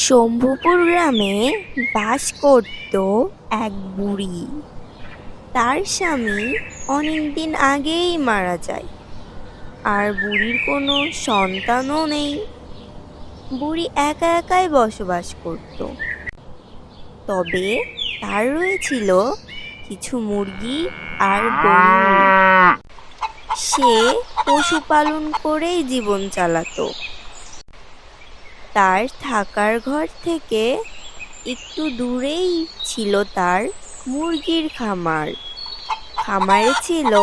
শম্ভুপুর গ্রামে বাস করত এক বুড়ি। তার স্বামী অনেকদিন আগেই মারা যায়, আর বুড়ির কোনো সন্তানও নেই। বুড়ি একা একাই বসবাস করত। তবে তার রয়েছিল কিছু মুরগি আর গরু। সে পশুপালন করেই জীবন চালাতো। তার থাকার ঘর থেকে একটু দূরেই ছিল তার মুরগির খামার। খামারে ছিল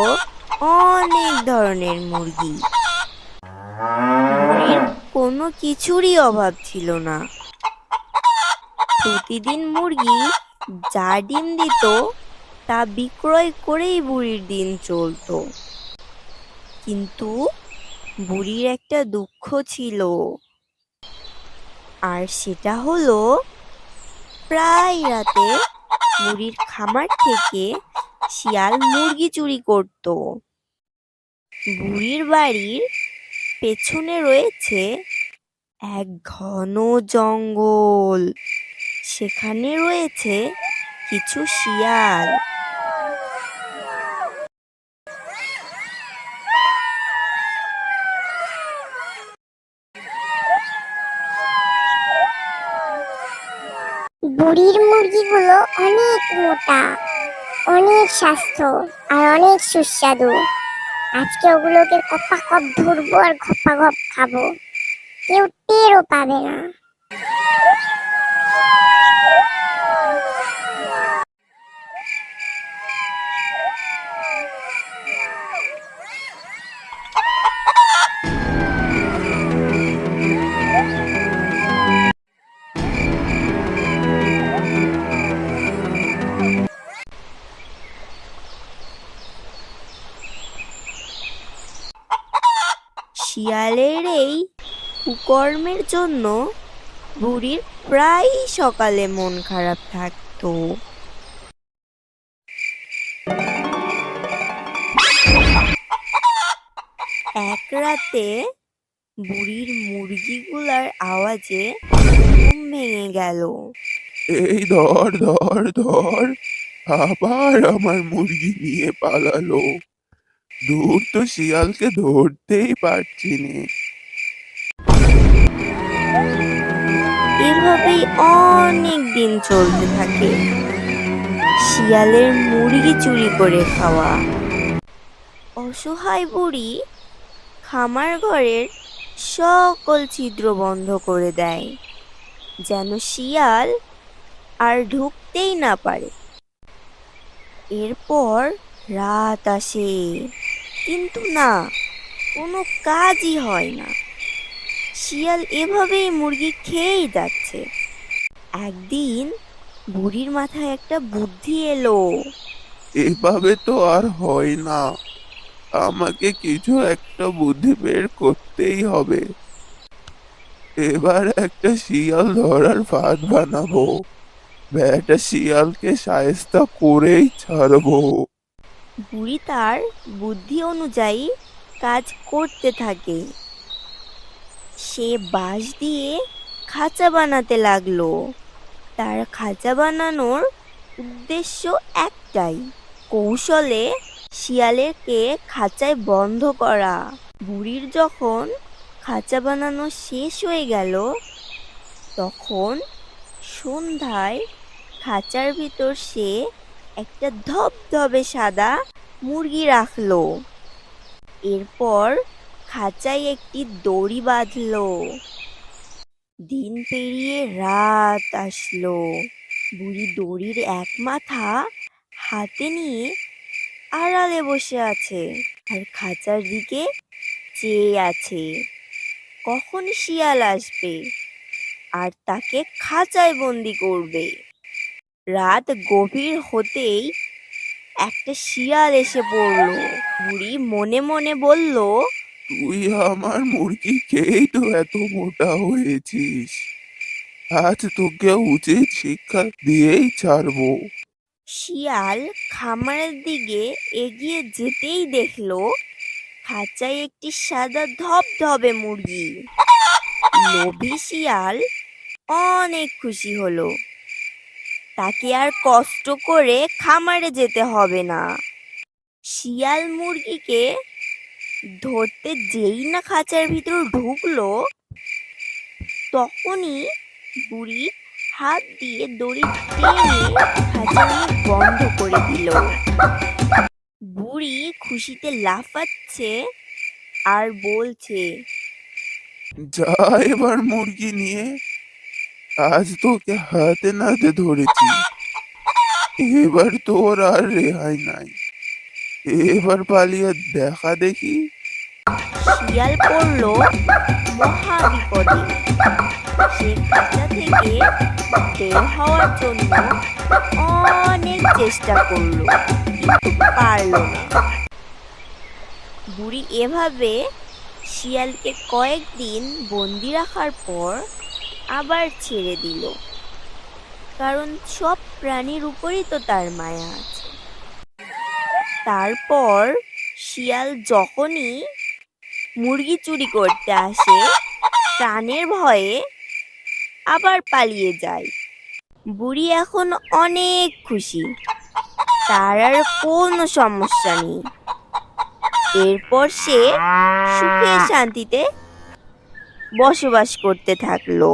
অনেক ধরনের মুরগি। বুড়ির কোনো কিছুরই অভাব ছিল না। প্রতিদিন মুরগি যা ডিম দিত তা বিক্রয় করেই বুড়ির দিন চলতো। কিন্তু বুড়ির একটা দুঃখ ছিল, আর সেটা হলো প্রায় রাতে বুড়ির খামার থেকে শিয়াল মুরগি চুরি করত। বুড়ির বাড়ির পেছনে রয়েছে এক ঘন জঙ্গল। সেখানে রয়েছে কিছু শিয়াল। বুড়ির মুরগিগুলো অনেক মোটা, অনেক স্বাস্থ্য আর অনেক সুস্বাদু। আজকে ওগুলোকে কপাকপ ধরবো আর ঘপাঘপ খাবো, কেউ টেরও পাবে না। শিয়ালের এই কুকর্মের জন্য বুড়ির প্রায়ই সকালে মন খারাপ থাকতো। এক রাতে বুড়ির মুরগিগুলার আওয়াজে ঘুম ভেঙে গেল। এই ধর ধর ধর, আবার আমার মুরগি নিয়ে পালালো। দূর তো শিয়ালকে ধরতেই পারছি নে। এভাবেই অনেক দিন চলতে থাকে। শিয়ালের মুরগি চুরি করে খাওয়া। অসহায় বুড়ি খামার ঘরের সকল ছিদ্র বন্ধ করে দেয়, যেন শিয়াল আর ঢুকতেই না পারে। এরপর রাত আসে, কিন্তু না, কোনো কাজই হয় না। শিয়াল এভাবেই মুরগি খেয়েই যাচ্ছে। একদিন বুড়ির মাথায় একটা বুদ্ধি এলো। এভাবে তো আর হয় না, আমাকে কিছু একটা বুদ্ধি বের করতেই হবে। এবার একটা শিয়াল ধরার ফাঁদ বানাবো, বেটা শিয়ালকে শায়েস্তা করেই ছাড়বো। বুড়ি তার বুদ্ধি অনুযায়ী কাজ করতে থাকে। সে বাঁশ দিয়ে খাঁচা বানাতে লাগলো। তার খাঁচা বানানোর উদ্দেশ্য একটাই, কৌশলে শিয়ালেরকে খাঁচায় বন্ধ করা। বুড়ির যখন খাঁচা বানানো শেষ হয়ে গেল, তখন সন্ধ্যায় খাঁচার ভিতর সে একটা ধবধবে সাদা মুরগি রাখলো। এরপর খাঁচায় একটি দড়ি বাঁধলো। দিন পেরিয়ে রাত আসলো। বুড়ি দড়ির এক মাথা হাতে নিয়ে আড়ালে বসে আছে, আর খাঁচার দিকে চেয়ে আছে কখন শিয়াল আসবে আর তাকে খাঁচায় বন্দি করবে। রাত গভীর হতেই একটা শিয়াল এসে পড়লো। বুড়ি মনে মনে বলল, তুই আমার মুরগি খেয়েই তো এত মোটা হয়েছিস, আজ তোকে উচিত শিক্ষা দিয়েই ছাড়বো। শিয়াল খামারের দিকে এগিয়ে যেতেই দেখলো খাঁচায় একটি সাদা ধবধবে মুরগি। লোভী শিয়াল অনেক খুশি হলো। তাকে আর কষ্ট করে খামারে যেতে হবে না। শিয়াল মুরগিকে ধরতে যেই না খাঁচার ভিতর ঢুকলো, তখনই বুড়ি হাত দিয়ে দড়ি টেনে খাঁচার মুখ বন্ধ করে দিল। বুড়ি খুশিতে লাফাচ্ছে আর বলছে, যা এবার মুরগি নিয়ে, আজ তোকে হাতে নাতে ধরেছি, এবার তোর আর রেহাই নাই, এবার পালিয়ে দেখা দেখি। শিয়াল পড়ল মহা বিপদে। সে খাঁচা থেকে বের হওয়ার জন্য অনেক চেষ্টা করলো, কিন্তু পারলো না। বুড়ি এভাবে শিয়ালকে কয়েকদিন বন্দি রাখার পর আবার ছেড়ে দিল, কারণ সব প্রাণীর উপরই তো তার মায়া আছে। তারপর শিয়াল যখনই মুরগি চুরি করতে আসে, প্রাণের ভয়ে আবার পালিয়ে যায়। বুড়ি এখন অনেক খুশি, তার আর কোনো সমস্যা নেই। এরপর সে সুখে শান্তিতে বসবাস করতে থাকলো।